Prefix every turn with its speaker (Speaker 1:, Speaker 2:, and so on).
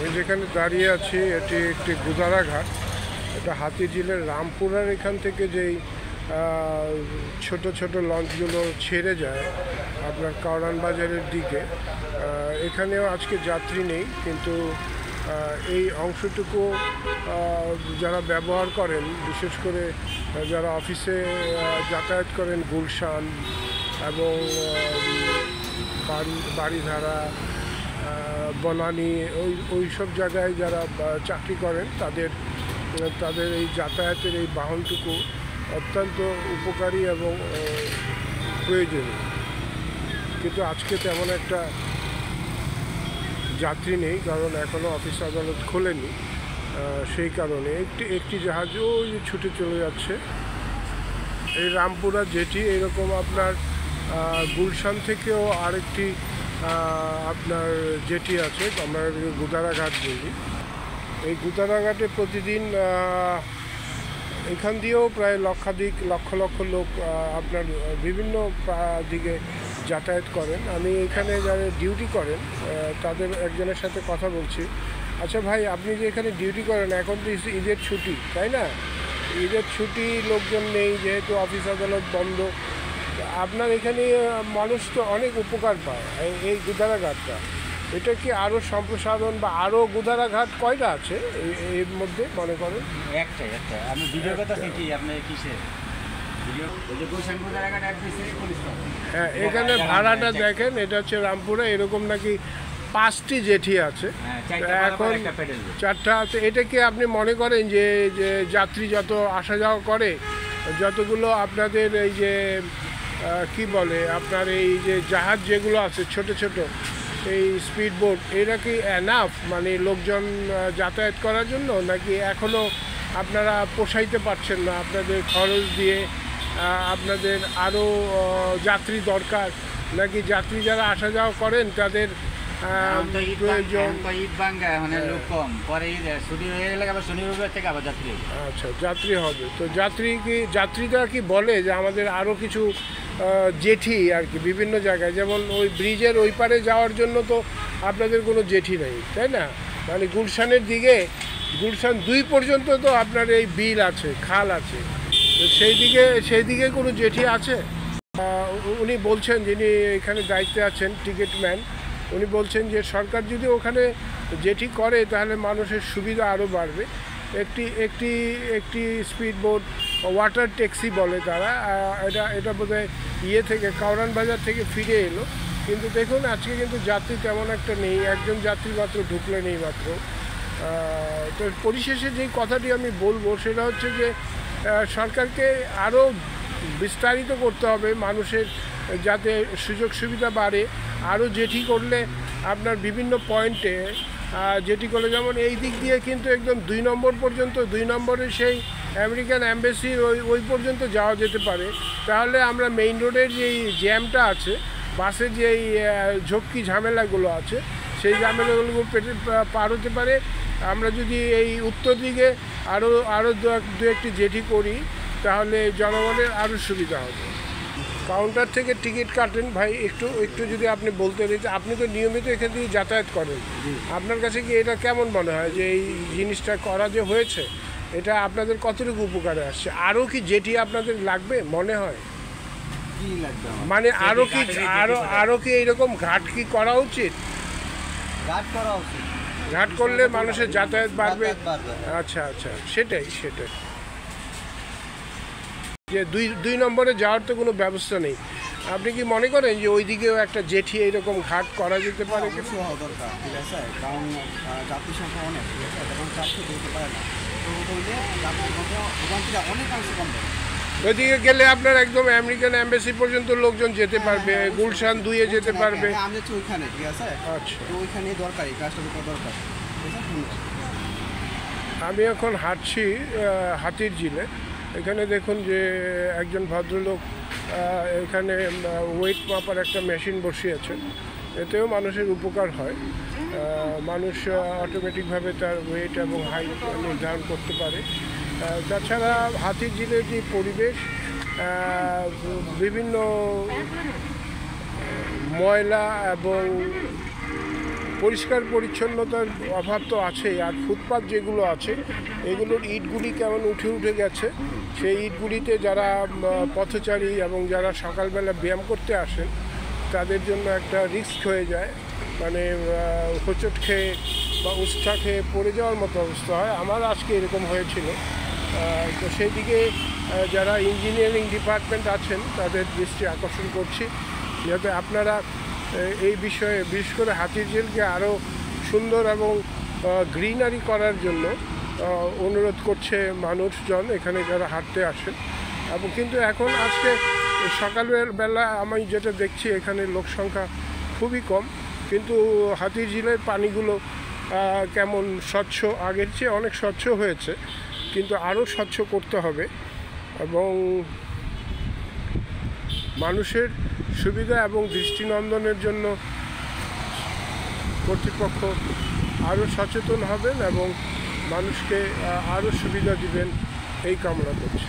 Speaker 1: আমি যেখানে দাঁড়িয়ে আছি এটি একটি গুদারাঘাট। এটা হাতিঝিলের রামপুরার এখান থেকে যেই ছোট ছোট লঞ্চগুলো ছেড়ে যায় আপনার কাওরান বাজারের দিকে, এখানেও আজকে যাত্রী নেই, কিন্তু এই অংশটুকু যারা ব্যবহার করেন, বিশেষ করে যারা অফিসে যাতায়াত করেন গুলশান এবং বাড়িধারা, বনানী, ওই সব জায়গায় যারা চাকরি করেন তাদের এই যাতায়াতের এই বাহনটুকু অত্যন্ত উপকারী এবং প্রয়োজনীয়। কিন্তু আজকে তেমন একটা যাত্রী নেই, কারণ এখনও অফিস আদালত খোলেনি। সেই কারণে একটি জাহাজ ওই ছুটে চলে যাচ্ছে। এই রামপুরা জেটি এরকম আপনার গুলশান থেকেও আরেকটি আপনার জেটি আছে, আমরা গুদারাঘাট বলি। এই গুদারাঘাটে প্রতিদিন এখান দিয়েও প্রায় লক্ষ লক্ষ লোক আপনার বিভিন্ন দিকে যাতায়াত করেন। আমি এখানে যারা ডিউটি করেন তাদের একজনের সাথে কথা বলছি। আচ্ছা ভাই, আপনি যে এখানে ডিউটি করেন, এখন তো ঈদের ছুটি, তাই না? ঈদের ছুটি, লোকজন নেই, যেহেতু অফিস আদালত বন্ধ, আপনার এখানে মানুষ তো অনেক উপকার পায়। এই গুদারাঘাটটা, এটা কি আরও সম্প্রসারণ বা আরও গুদারাঘাট কয়টা আছে এর মধ্যে মনে করেন?
Speaker 2: একটা আমি ভিডিও কথা শিখি আপনার কিসে
Speaker 1: হ্যাঁ, এখানে ভাড়াটা দেখেন, এটা হচ্ছে রামপুরা, এরকম নাকি 5টি জেটি আছে, এখন 4টা আছে। এটা কি আপনি মনে করেন যে যাত্রী যত আসা যাওয়া করে, যতগুলো আপনাদের এই যে কি বলে আপনার এই যে জাহাজ যেগুলো আছে ছোট ছোট, এই স্পিড বোট, এরা কি এনাফ মানে লোকজন যাতায়াত করার জন্য, নাকি এখনও আপনারা পোষাইতে পারছেন না? আপনাদের খরচ দিয়ে আপনাদের আরও যাত্রী দরকার, নাকি যাত্রী যারা আসা যাওয়া করেন তাদের প্রয়োজন? আচ্ছা, যাত্রী হবে তো। যাত্রীরা কি বলে যে আমাদের আরও কিছু জেটি আর কি বিভিন্ন জায়গায়, যেমন ওই ব্রিজের ওই পারে যাওয়ার জন্য তো আপনাদের কোনো জেটি নেই, তাই না? মানে গুলশানের দিকে, গুলশান 2 পর্যন্ত তো আপনার এই বিল আছে, খাল আছে, তো সেই দিকে কোনো জেটি আছে? উনি বলছেন, যিনি এখানে দায়িত্বে আছেন, টিকিটম্যান, উনি বলছেন যে সরকার যদি ওখানে জেটি করে তাহলে মানুষের সুবিধা আরও বাড়বে। একটি স্পিড বোট, ওয়াটার ট্যাক্সি বলে তারা, এটা বোধহয় থেকে কাওরান বাজার থেকে ফিরে এলো। কিন্তু দেখুন আজকে কিন্তু যাত্রী তেমন একটা নেই, একজন যাত্রী মাত্র ঢুকলেন এই মাত্র। তো পরিশেষে যেই কথাটি আমি বলবো সেটা হচ্ছে যে সরকারকে আরও বিস্তারিত করতে হবে মানুষের, যাতে সুযোগ সুবিধা বাড়ে। আরও জেটি করলে আপনার বিভিন্ন পয়েন্টে জেটি করলে, যেমন এই দিক দিয়ে কিন্তু একদম 2 নম্বর পর্যন্ত, 2 নম্বরে সেই আমেরিকান অ্যাম্বাসির ওই পর্যন্ত যাওয়া যেতে পারে। তাহলে আমরা মেইন রোডের যেই জ্যামটা আছে, বাসের যেই ঝক্কি ঝামেলাগুলো আছে, সেই ঝামেলাগুলো পার হতে পারে। আমরা যদি এই উত্তর দিকে আরও দু একটি জেটি করি তাহলে জনগণের আরও সুবিধা হবে। কাউন্টার থেকে টিকিট কাটেন ভাই, একটু যদি আপনি বলতে দিতে, আপনি তো নিয়মিত এখান থেকে যাতায়াত করেন, আপনার কাছে কি এটা কেমন মনে হয় যে এই জিনিসটা করা যে হয়েছে, এটা আপনাদের কতটুকু উপকারে আসছে? আরও কি জেটি আপনাদের লাগবে মনে হয়? মানে আরও কি এইরকম ঘাট কি করা উচিত? ঘাট করলে মানুষের যাতায়াত বাড়বে। আচ্ছা, সেটাই যে 2 নম্বরে যাওয়ার তো কোনো ব্যবস্থা নেই। আপনি কি মনে করেন যে ওই দিকেও একটা জেঠি এইরকম ঘাট করা যেতে পারে?
Speaker 3: কিছু হওয়া দরকার, ঠিক আছে, কারণ যাত্রী সংখ্যা অনেক, ঠিক আছে, তখন চারশো দিতে পারে না, তো যাত্রী সংখ্যা ওখান থেকে অনেকাংশ কমবে।
Speaker 1: ওইদিকে গেলে আপনার একদম আমেরিকান অ্যাম্বাসি পর্যন্ত লোকজন যেতে পারবে, গুলশান 2-এ যেতে পারবে।
Speaker 3: আমি যাচ্ছি ওইখানে, ঠিক আছে। আচ্ছা, তো ওইখানে দরকার, এই কাজটা দরকার।
Speaker 1: আমি এখন হাঁটছি হাতিরঝিলে। এখানে দেখুন যে একজন ভদ্রলোক এখানে ওয়েট মাপার একটা মেশিন বসিয়েছেন, এতেও মানুষের উপকার হয়। মানুষ অটোমেটিকভাবে তার ওয়েট এবং হাইট নির্ধারণ করতে পারে। তাছাড়া হাতিরঝিলের যে পরিবেশ, বিভিন্ন ময়লা এবং পরিষ্কার পরিচ্ছন্নতার অভাব তো আছেই, আর ফুটপাত যেগুলো আছে এগুলোর ইটগুলি কেমন উঠে উঠে গেছে। সেই ইটগুলিতে যারা পথচারী এবং যারা সকালবেলা ব্যায়াম করতে আসেন তাদের জন্য একটা রিস্ক হয়ে যায়, মানে হোঁচট খেয়ে বা উষ্ঠা খেয়ে পড়ে যাওয়ার মতো অবস্থা হয়। আমার আজকে এরকম হয়েছিল। তো সেই দিকে যারা ইঞ্জিনিয়ারিং ডিপার্টমেন্ট আছেন তাদের দৃষ্টি আকর্ষণ করছি, যাতে আপনারা এই বিষয়ে বিশেষ করে হাতিরঝিলকে আরও সুন্দর এবং গ্রিনারি করার জন্য অনুরোধ করছে মানুষজন এখানে যারা হাঁটতে আসেন। এবং কিন্তু এখন আজকে সকালবেলা আমি যেটা দেখছি এখানে লোক সংখ্যা খুবই কম, কিন্তু হাতিরঝিলের পানিগুলো কেমন স্বচ্ছ, আগের চেয়ে অনেক স্বচ্ছ হয়েছে, কিন্তু আরও স্বচ্ছ করতে হবে এবং মানুষের সুবিধা এবং দৃষ্টিনন্দনের জন্য কর্তৃপক্ষ আরও সচেতন হবেন এবং মানুষকে আরও সুবিধা দিবেন এই কামনা করছি।